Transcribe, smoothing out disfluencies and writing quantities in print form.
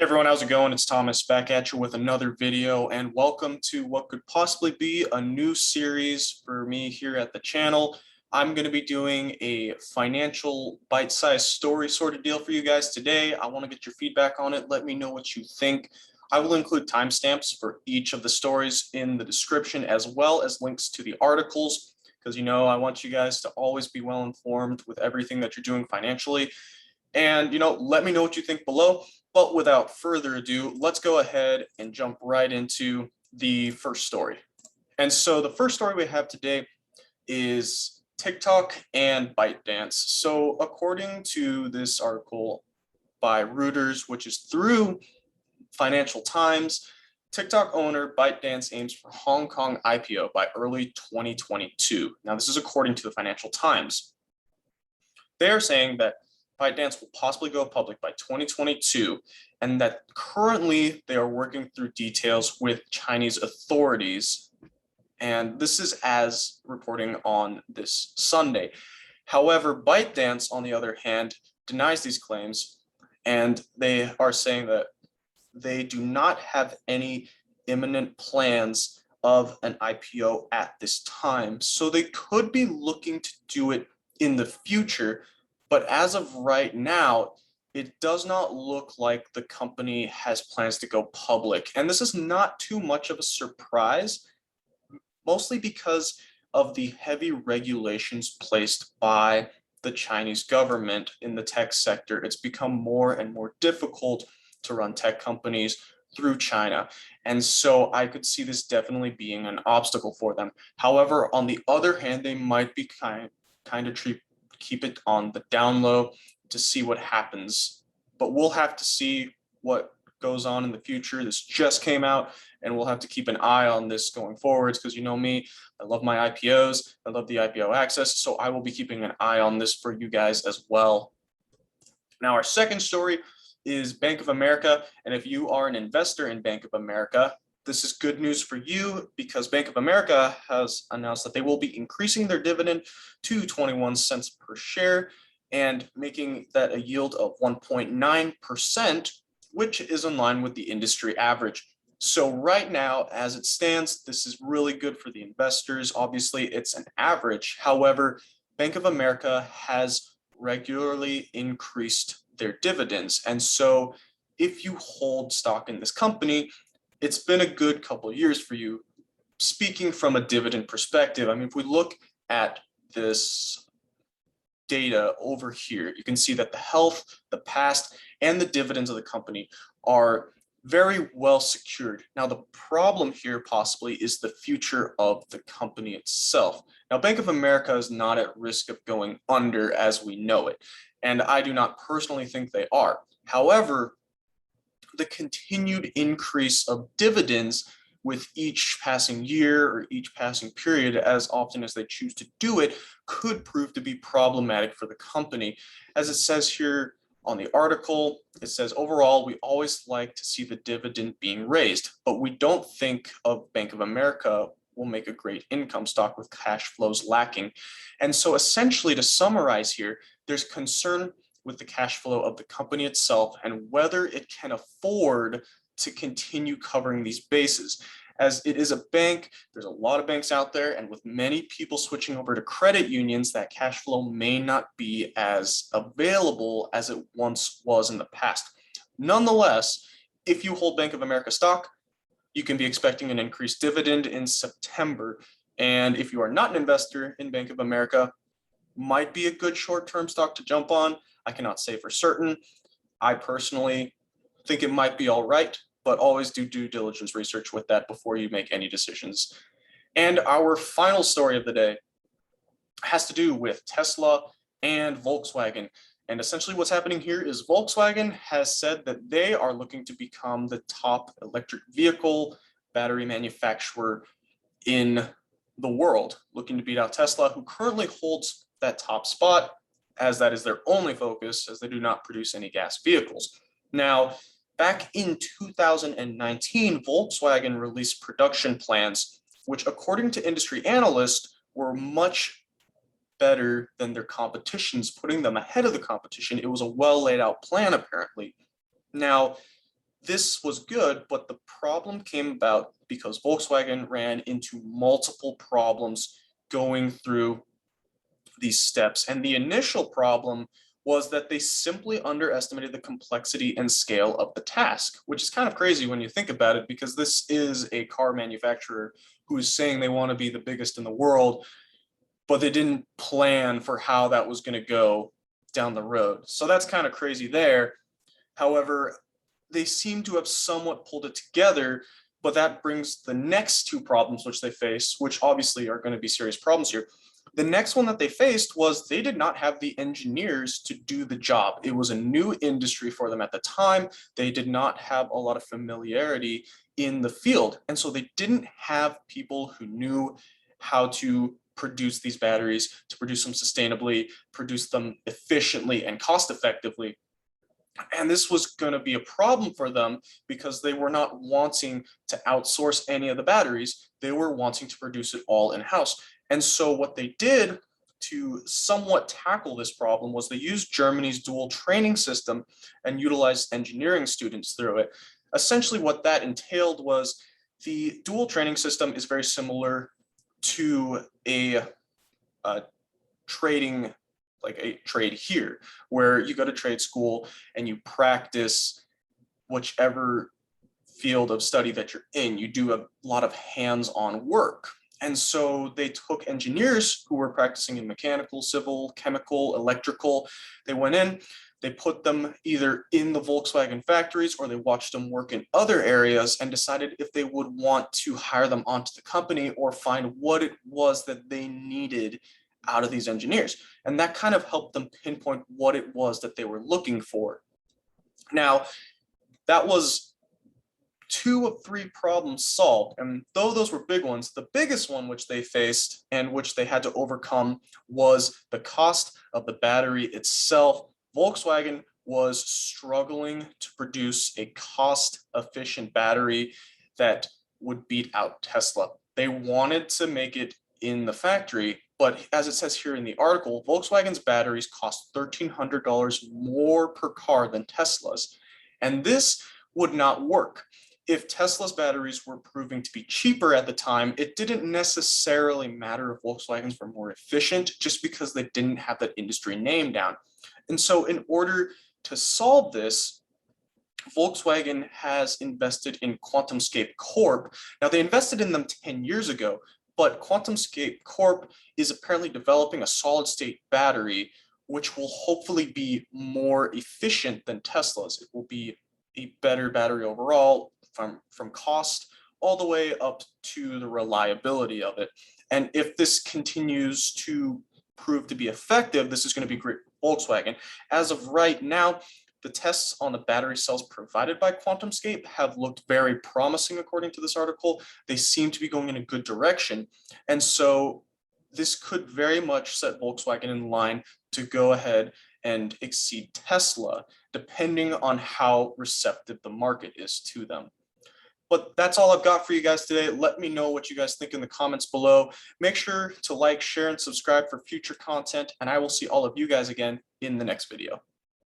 Everyone, how's it going? It's Thomas back at you with another video, and welcome to what could possibly be a new series for me here at the channel. I'm going to be doing a financial bite-sized story sort of deal for you guys today. I want to get your feedback on it. Let me know what you think. I will include timestamps for each of the stories in the description, as well as links to the articles, because I want you guys to always be well informed with everything that you're doing financially. And let me know what you think below. But without further ado, let's go ahead and jump right into the first story. And so the first story we have today is TikTok and ByteDance. So according to this article by Reuters, which is through Financial Times, TikTok owner ByteDance aims for Hong Kong IPO by early 2022. Now, this is according to the Financial Times. They are saying that ByteDance will possibly go public by 2022, and that currently they are working through details with Chinese authorities. And this is as reporting on this Sunday. However, ByteDance, on the other hand, denies these claims, and they are saying that they do not have any imminent plans of an IPO at this time. So they could be looking to do it in the future. But as of right now, it does not look like the company has plans to go public. And this is not too much of a surprise, mostly because of the heavy regulations placed by the Chinese government in the tech sector. It's become more and more difficult to run tech companies through China. And so I could see this definitely being an obstacle for them. However, on the other hand, they might be kind of keep it on the down low to see what happens. But we'll have to see what goes on in the future. This just came out, and we'll have to keep an eye on this going forwards, because you know me, I love my IPOs, I love the IPO access, so I will be keeping an eye on this for you guys as well. Now, our second story is Bank of America, and if you are an investor in Bank of America, this is good news for you, because Bank of America has announced that they will be increasing their dividend to 21 cents per share and making that a yield of 1.9%, which is in line with the industry average. So right now, as it stands, this is really good for the investors. Obviously, it's an average. However, Bank of America has regularly increased their dividends. And so if you hold stock in this company, it's been a good couple of years for you. Speaking from a dividend perspective, I mean, if we look at this data over here, you can see that the health, the past, and the dividends of the company are very well secured. Now, the problem here possibly is the future of the company itself. Now, Bank of America is not at risk of going under as we know it, and I do not personally think they are. However, the continued increase of dividends with each passing year or each passing period, as often as they choose to do it, could prove to be problematic for the company. As it says here on the article, it says, overall, we always like to see the dividend being raised, but we don't think of Bank of America will make a great income stock with cash flows lacking. And so essentially, to summarize here, there's concern with the cash flow of the company itself and whether it can afford to continue covering these bases. As it is a bank, there's a lot of banks out there, and with many people switching over to credit unions, that cash flow may not be as available as it once was in the past. Nonetheless, if you hold Bank of America stock, you can be expecting an increased dividend in September. And if you are not an investor in Bank of America, might be a good short-term stock to jump on. I cannot say for certain. I personally think it might be all right, but always do due diligence research with that before you make any decisions. And our final story of the day has to do with Tesla and Volkswagen. And essentially what's happening here is Volkswagen has said that they are looking to become the top electric vehicle battery manufacturer in the world, looking to beat out Tesla, who currently holds that top spot, as that is their only focus, as they do not produce any gas vehicles. Now, back in 2019, Volkswagen released production plans, which according to industry analysts were much better than their competitions, putting them ahead of the competition. It was a well laid out plan, apparently. Now, this was good, but the problem came about because Volkswagen ran into multiple problems going through these steps. And the initial problem was that they simply underestimated the complexity and scale of the task, which is kind of crazy when you think about it, because this is a car manufacturer who is saying they want to be the biggest in the world, but they didn't plan for how that was going to go down the road. So that's kind of crazy there. However, they seem to have somewhat pulled it together, but that brings the next two problems which they face, which obviously are going to be serious problems here. The next one that they faced was they did not have the engineers to do the job. It was a new industry for them at the time. They did not have a lot of familiarity in the field. And so they didn't have people who knew how to produce these batteries, to produce them sustainably, produce them efficiently and cost effectively. And this was going to be a problem for them because they were not wanting to outsource any of the batteries. They were wanting to produce it all in-house. And so what they did to somewhat tackle this problem was they used Germany's dual training system and utilized engineering students through it. Essentially what that entailed was the dual training system is very similar to a trading, like a trade here, where you go to trade school and you practice whichever field of study that you're in. You do a lot of hands-on work. And so they took engineers who were practicing in mechanical, civil, chemical, electrical. They went in, they put them either in the Volkswagen factories or they watched them work in other areas and decided if they would want to hire them onto the company or find what it was that they needed out of these engineers. And that kind of helped them pinpoint what it was that they were looking for. Now, that was 2 of 3 problems solved. And though those were big ones, the biggest one which they faced and which they had to overcome was the cost of the battery itself. Volkswagen was struggling to produce a cost-efficient battery that would beat out Tesla. They wanted to make it in the factory, but as it says here in the article, Volkswagen's batteries cost $1,300 more per car than Tesla's. And this would not work. If Tesla's batteries were proving to be cheaper at the time, it didn't necessarily matter if Volkswagens were more efficient just because they didn't have that industry name down. And so in order to solve this, Volkswagen has invested in QuantumScape Corp. Now, they invested in them 10 years ago, but QuantumScape Corp is apparently developing a solid-state battery, which will hopefully be more efficient than Tesla's. It will be a better battery overall, from cost all the way up to the reliability of it. And if this continues to prove to be effective, this is going to be great for Volkswagen. As of right now, the tests on the battery cells provided by QuantumScape have looked very promising, according to this article. They seem to be going in a good direction. And so this could very much set Volkswagen in line to go ahead and exceed Tesla, depending on how receptive the market is to them. But that's all I've got for you guys today. Let me know what you guys think in the comments below. Make sure to like, share, and subscribe for future content, and I will see all of you guys again in the next video.